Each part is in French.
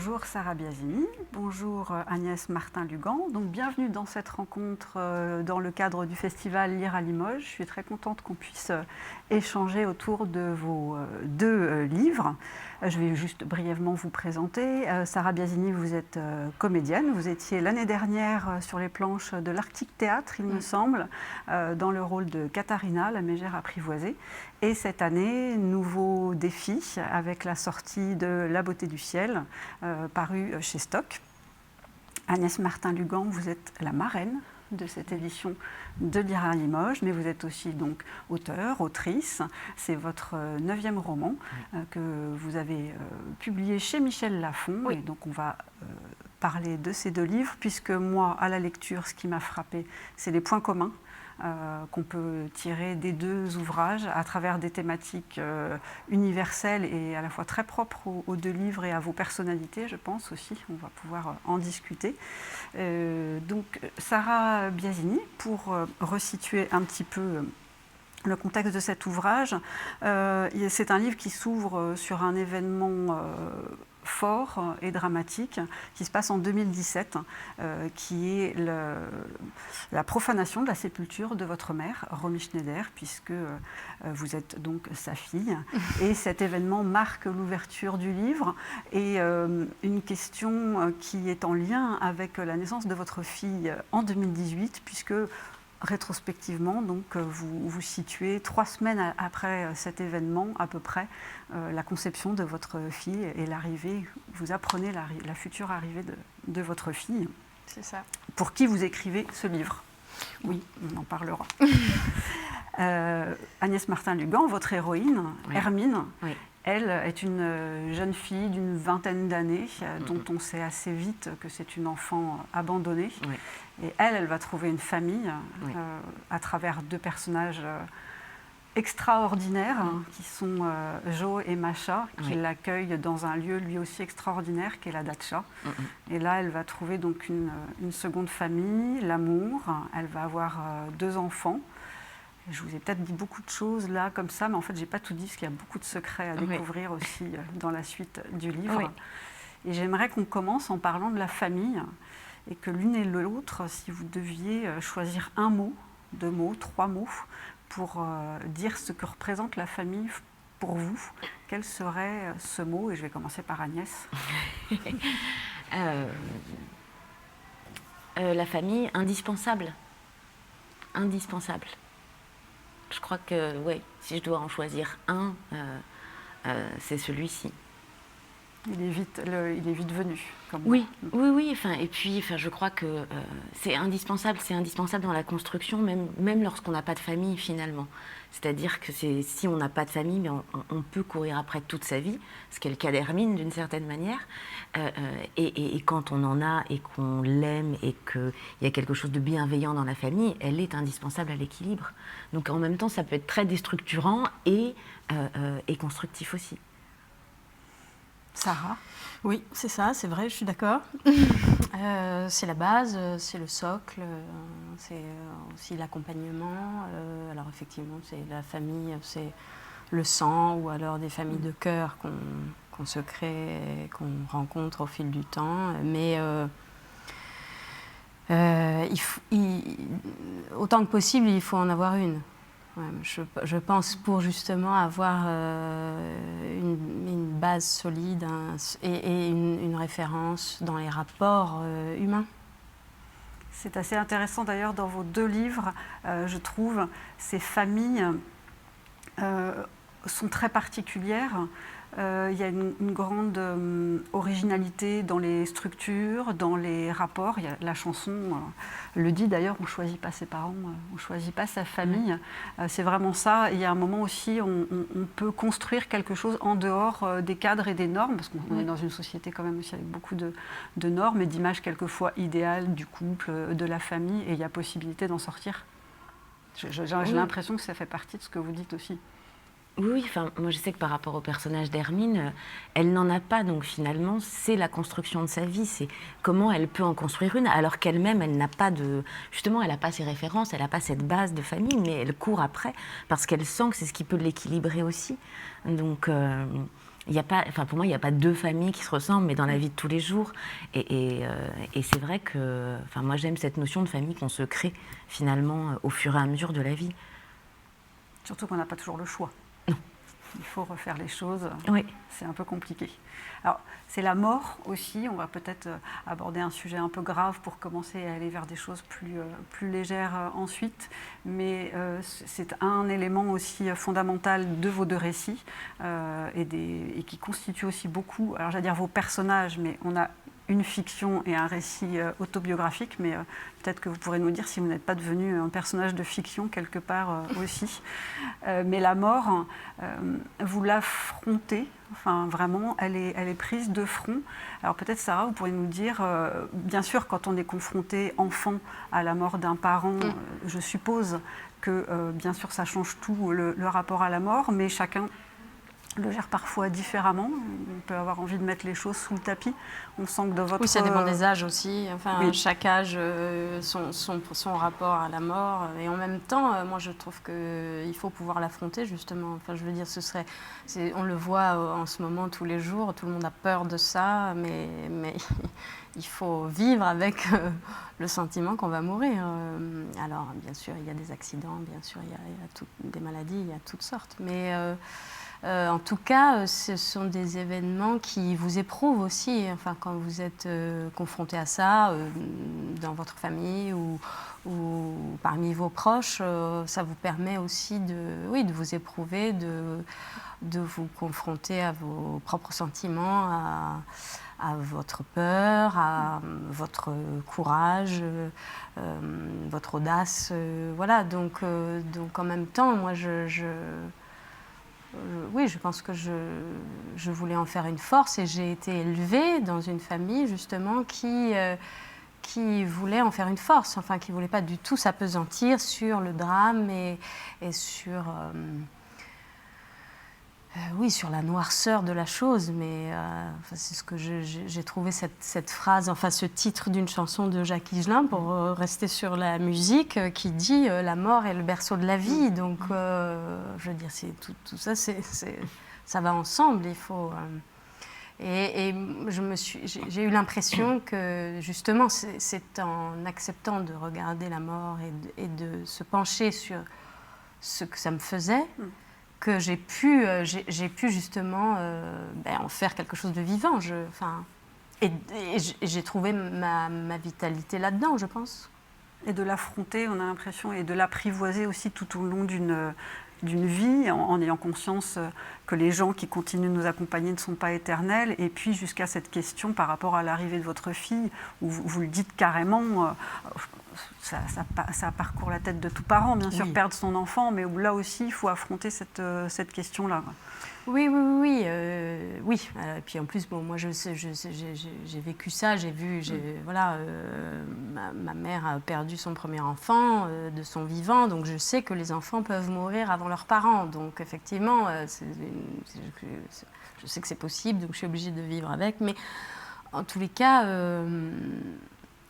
Bonjour Sarah Biasini, bonjour Agnès Martin-Lugan. Donc bienvenue dans cette rencontre dans le cadre du festival Lire à Limoges. Je suis très contente qu'on puisse échanger autour de vos deux livres. Je vais juste brièvement vous présenter. Sarah Biasini, vous êtes comédienne. Vous étiez l'année dernière sur les planches de l'Arctique Théâtre, il me semble, dans le rôle de Katharina, la mégère apprivoisée. Et cette année, nouveau défi avec la sortie de La beauté du ciel, paru chez Stock. Agnès Martin-Lugan, vous êtes la marraine de cette édition de Lire à Limoges, mais vous êtes aussi donc auteure, autrice. C'est votre 9e roman que vous avez publié chez Michel Lafon. Oui. Et donc on va parler de ces deux livres, puisque moi, à la lecture, ce qui m'a frappé, c'est les points communs qu'on peut tirer des deux ouvrages à travers des thématiques universelles et à la fois très propres aux deux livres et à vos personnalités, je pense aussi. On va pouvoir en discuter. Donc, Sarah Biasini, pour resituer un petit peu le contexte de cet ouvrage, c'est un livre qui s'ouvre sur un événement fort et dramatique qui se passe en 2017, qui est la profanation de la sépulture de votre mère, Romy Schneider, puisque vous êtes donc sa fille. Et cet événement marque l'ouverture du livre et une question qui est en lien avec la naissance de votre fille en 2018, puisque rétrospectivement, donc, vous vous situez 3 semaines après cet événement, à peu près, la conception de votre fille et l'arrivée, vous apprenez la future arrivée de votre fille. C'est ça. Pour qui vous écrivez ce livre? Oui, on en parlera. Agnès Martin-Lugan, votre héroïne, oui. Hermine, oui. Elle est une jeune fille d'une vingtaine d'années dont on sait assez vite que c'est une enfant abandonnée. Oui. Et elle va trouver une famille à travers deux personnages extraordinaires qui sont Jo et Macha, qui l'accueillent dans un lieu lui aussi extraordinaire qui est la Datcha. Et là, elle va trouver donc une seconde famille, l'amour. Elle va avoir 2 enfants. Je vous ai peut-être dit beaucoup de choses là, comme ça, mais en fait, je n'ai pas tout dit, parce qu'il y a beaucoup de secrets à découvrir aussi dans la suite du livre. Oui. Et j'aimerais qu'on commence en parlant de la famille, et que l'une et l'autre, si vous deviez choisir un mot, 2 mots, 3 mots, pour dire ce que représente la famille pour vous, quel serait ce mot? Et je vais commencer par Agnès. La famille, indispensable. Indispensable. Je crois que, oui, si je dois en choisir un, c'est celui-ci. Il est vite venu. Comme oui, oui. Enfin, et puis, je crois que c'est indispensable dans la construction, même lorsqu'on n'a pas de famille, finalement. C'est-à-dire que si on n'a pas de famille, mais on peut courir après toute sa vie, ce qui est le cas d'Hermine, d'une certaine manière. Et quand on en a et qu'on l'aime et qu'il y a quelque chose de bienveillant dans la famille, elle est indispensable à l'équilibre. Donc, en même temps, ça peut être très déstructurant et constructif aussi. Sarah? Oui, c'est ça, c'est vrai, je suis d'accord. C'est la base, c'est le socle, c'est aussi l'accompagnement. Alors effectivement, c'est la famille, c'est le sang ou alors des familles de cœur qu'on se crée, qu'on rencontre au fil du temps. Mais autant que possible, il faut en avoir une. Ouais, je pense pour justement avoir une base solide et une référence dans les rapports humains. C'est assez intéressant d'ailleurs dans vos 2 livres, je trouve, ces familles sont très particulières. Il y a une grande originalité dans les structures, dans les rapports. La chanson le dit d'ailleurs, on ne choisit pas ses parents, on ne choisit pas sa famille. C'est vraiment ça. Il y a un moment aussi où on peut construire quelque chose en dehors des cadres et des normes, parce qu'on est dans une société quand même aussi avec beaucoup de normes et d'images quelquefois idéales du couple, de la famille, et il y a possibilité d'en sortir. J'ai l'impression que ça fait partie de ce que vous dites aussi. Oui, enfin, moi je sais que par rapport au personnage d'Hermine, elle n'en a pas, donc finalement c'est la construction de sa vie, c'est comment elle peut en construire une, alors qu'elle-même elle n'a pas de, justement elle n'a pas ses références, elle n'a pas cette base de famille, mais elle court après parce qu'elle sent que c'est ce qui peut l'équilibrer aussi. Donc Il y a pas, enfin pour moi, il n'y a pas deux familles qui se ressemblent, mais dans la vie de tous les jours. Et c'est vrai que, enfin moi j'aime cette notion de famille qu'on se crée finalement au fur et à mesure de la vie. Surtout qu'on n'a pas toujours le choix. Non. Il faut refaire les choses. Oui. C'est un peu compliqué. Alors, c'est la mort aussi. On va peut-être aborder un sujet un peu grave pour commencer à aller vers des choses plus légères ensuite. Mais c'est un élément aussi fondamental de vos deux récits et qui constitue aussi beaucoup, alors j'allais dire vos personnages, mais on a une fiction et un récit autobiographique, mais peut-être que vous pourrez nous dire si vous n'êtes pas devenu un personnage de fiction quelque part aussi. Mais la mort, vous l'affrontez, enfin vraiment, elle est prise de front. Alors peut-être Sarah, vous pourriez nous dire, bien sûr quand on est confronté enfant à la mort d'un parent, je suppose que bien sûr ça change tout le rapport à la mort, mais chacun le gère parfois différemment. On peut avoir envie de mettre les choses sous le tapis. On sent que dans votre... Oui, ça dépend des âges aussi. Enfin, oui. Chaque âge, son rapport à la mort. Et en même temps, moi, je trouve qu'il faut pouvoir l'affronter, justement. Enfin, je veux dire, on le voit en ce moment tous les jours. Tout le monde a peur de ça, mais il faut vivre avec le sentiment qu'on va mourir. Alors, bien sûr, il y a des accidents, bien sûr, il y a des maladies, il y a toutes sortes. Mais... en tout cas, ce sont des événements qui vous éprouvent aussi. Enfin, quand vous êtes confronté à ça, dans votre famille ou parmi vos proches, ça vous permet aussi de vous éprouver, de vous confronter à vos propres sentiments, à votre peur, à votre courage, votre audace. Voilà, donc en même temps, moi, oui, je pense que je voulais en faire une force et j'ai été élevée dans une famille justement qui voulait en faire une force, enfin qui ne voulait pas du tout s'appesantir sur le drame et sur, sur la noirceur de la chose. Mais c'est ce que j'ai trouvé cette phrase, enfin ce titre d'une chanson de Jacques Higelin, pour rester sur la musique, qui dit la mort est le berceau de la vie. Donc, je veux dire, tout ça, ça va ensemble. Il faut. Et j'ai eu l'impression que justement, c'est en acceptant de regarder la mort et de se pencher sur ce que ça me faisait, que j'ai pu justement en faire quelque chose de vivant. Et j'ai trouvé ma vitalité là-dedans, je pense. Et de l'affronter, on a l'impression, et de l'apprivoiser aussi tout au long d'une vie, en ayant conscience que les gens qui continuent de nous accompagner ne sont pas éternels, et puis jusqu'à cette question par rapport à l'arrivée de votre fille, où vous le dites carrément, ça parcourt la tête de tout parent, bien sûr, perdre son enfant, mais où là aussi, il faut affronter cette question-là. Oui. Et puis en plus, bon, moi, j'ai vécu ça, j'ai vu, voilà, ma mère a perdu son premier enfant de son vivant, donc je sais que les enfants peuvent mourir avant leurs parents. Donc effectivement, je sais que c'est possible, donc je suis obligée de vivre avec. Mais en tous les cas,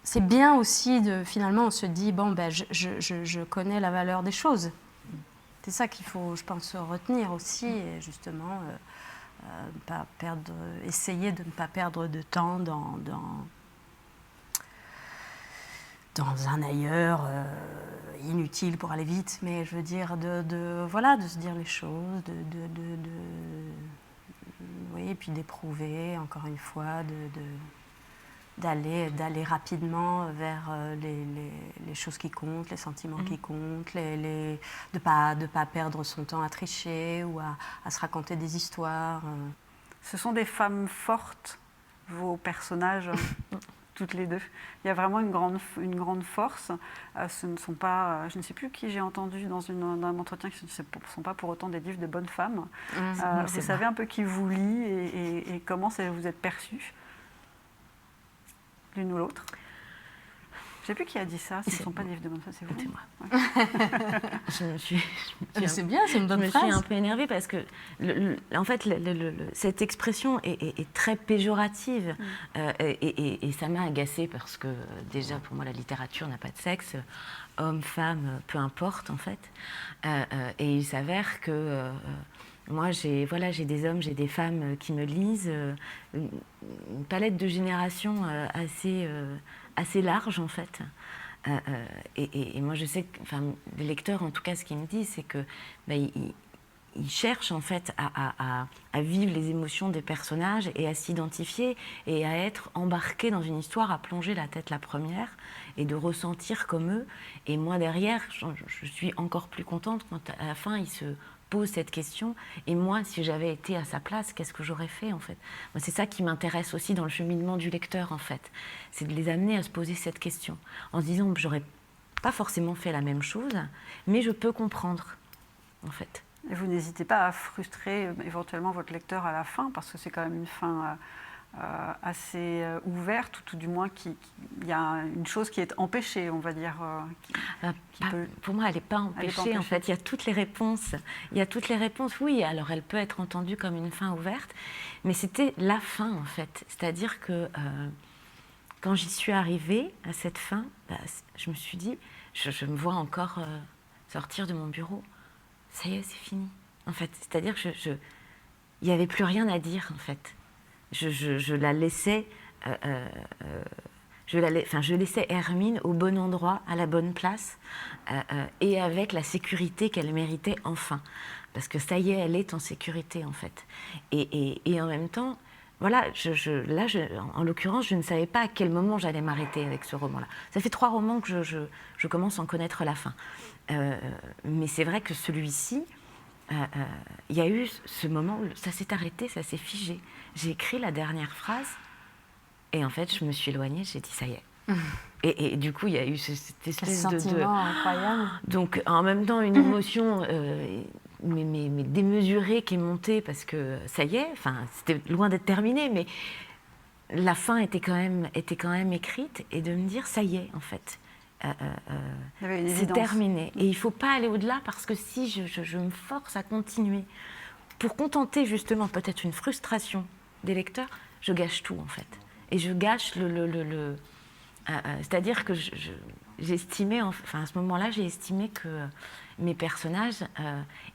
c'est bien aussi finalement, on se dit, bon, je connais la valeur des choses. C'est ça qu'il faut, je pense, retenir aussi, et justement, essayer de ne pas perdre de temps dans un ailleurs inutile pour aller vite, mais je veux dire, de se dire les choses, oui, et puis d'éprouver, encore une fois, d'aller rapidement vers les choses qui comptent, les sentiments qui comptent, de pas perdre son temps à tricher ou à se raconter des histoires. Ce sont des femmes fortes, vos personnages, toutes les deux. Il y a vraiment une grande force. Ce ne sont pas, je ne sais plus qui j'ai entendu dans un entretien, ce ne sont pas pour autant des livres de bonnes femmes. Vous savez un peu qui vous lit et comment vous êtes perçus l'une ou l'autre. Je ne sais plus qui a dit ça, ce ne sont pas des livres de bonne femme, c'est vous. C'est moi. Ouais. C'est bien, c'est une bonne phrase. Je me suis un peu énervée parce que, en fait, cette expression est très péjorative et ça m'a agacée parce que, déjà, pour moi, la littérature n'a pas de sexe, homme, femme, peu importe, en fait. Et il s'avère que Moi, j'ai des hommes, j'ai des femmes qui me lisent, une palette de générations assez large, en fait. Et moi, je sais que, enfin, les lecteurs, en tout cas, ce qu'ils me disent, c'est que ils cherchent, en fait, à vivre les émotions des personnages et à s'identifier et à être embarqués dans une histoire, à plonger la tête la première et de ressentir comme eux. Et moi, derrière, je suis encore plus contente quand, à la fin, ils se pose cette question. Et moi, si j'avais été à sa place, qu'est-ce que j'aurais fait, en fait? Moi, c'est ça qui m'intéresse aussi dans le cheminement du lecteur, en fait. C'est de les amener à se poser cette question, en se disant que j'aurais pas forcément fait la même chose, mais je peux comprendre, en fait. Et vous n'hésitez pas à frustrer éventuellement votre lecteur à la fin, parce que c'est quand même une fin assez ouverte, ou tout du moins il y a une chose qui est empêchée, on va dire. Pour moi, elle n'est pas empêchée, en fait. Il y a toutes les réponses. Oui, alors elle peut être entendue comme une fin ouverte, mais c'était la fin, en fait. C'est-à-dire que quand j'y suis arrivée, à cette fin, je me suis dit, je me vois encore sortir de mon bureau. Ça y est, c'est fini, en fait. C'est-à-dire que il n'y avait plus rien à dire, en fait. Je la laissais, je laissais Hermine au bon endroit, à la bonne place, et avec la sécurité qu'elle méritait enfin. Parce que ça y est, elle est en sécurité, en fait. Et en même temps, voilà, en l'occurrence, je ne savais pas à quel moment j'allais m'arrêter avec ce roman-là. Ça fait 3 romans que je commence à en connaître la fin. Mais c'est vrai que celui-ci, il y a eu ce moment où ça s'est arrêté, ça s'est figé. J'ai écrit la dernière phrase et en fait, je me suis éloignée, j'ai dit ça y est. Et du coup, il y a eu cette espèce de sentiment incroyable. Donc, en même temps, une émotion mais démesurée qui est montée parce que ça y est, enfin, c'était loin d'être terminé, mais la fin était quand même écrite et de me dire ça y est, en fait. C'est terminé. Et il ne faut pas aller au-delà parce que si je me force à continuer pour contenter justement peut-être une frustration des lecteurs, je gâche tout, en fait. Et je gâche c'est-à-dire que j'estimais, enfin à ce moment-là, j'ai estimé que mes personnages,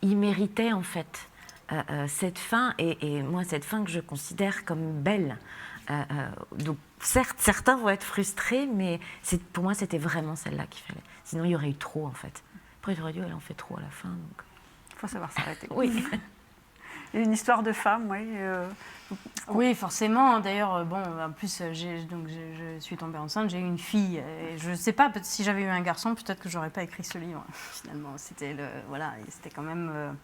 ils méritaient en fait cette fin, et moi cette fin que je considère comme belle. Donc certes, certains vont être frustrés, mais pour moi c'était vraiment celle-là qu'il fallait. Sinon il y aurait eu trop, en fait. Après j'aurais dit, elle en fait trop à la fin. Il faut savoir s'arrêter. Oui. Et une histoire de femme, oui. Oui, forcément. D'ailleurs, bon, en plus, je suis tombée enceinte, j'ai eu une fille. Et je ne sais pas, si j'avais eu un garçon, peut-être que j'aurais pas écrit ce livre. Finalement, c'était quand même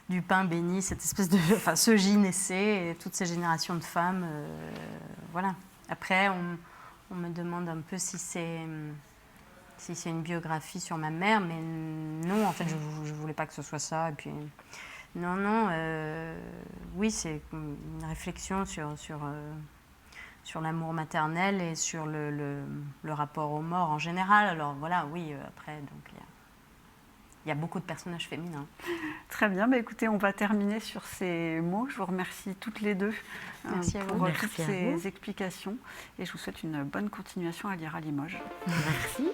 du pain béni, cette espèce de, enfin, ce gynécée et toutes ces générations de femmes. Voilà. Après, on me demande un peu si c'est une biographie sur ma mère, mais non, en fait, je voulais pas que ce soit ça. Et puis. Non, oui, c'est une réflexion sur l'amour maternel et sur le rapport aux morts en général. Alors voilà, oui, après, donc il y a beaucoup de personnages féminins. Très bien, bah, écoutez, on va terminer sur ces mots. Je vous remercie toutes les deux pour toutes ces explications et je vous souhaite une bonne continuation à lire à Limoges. Merci.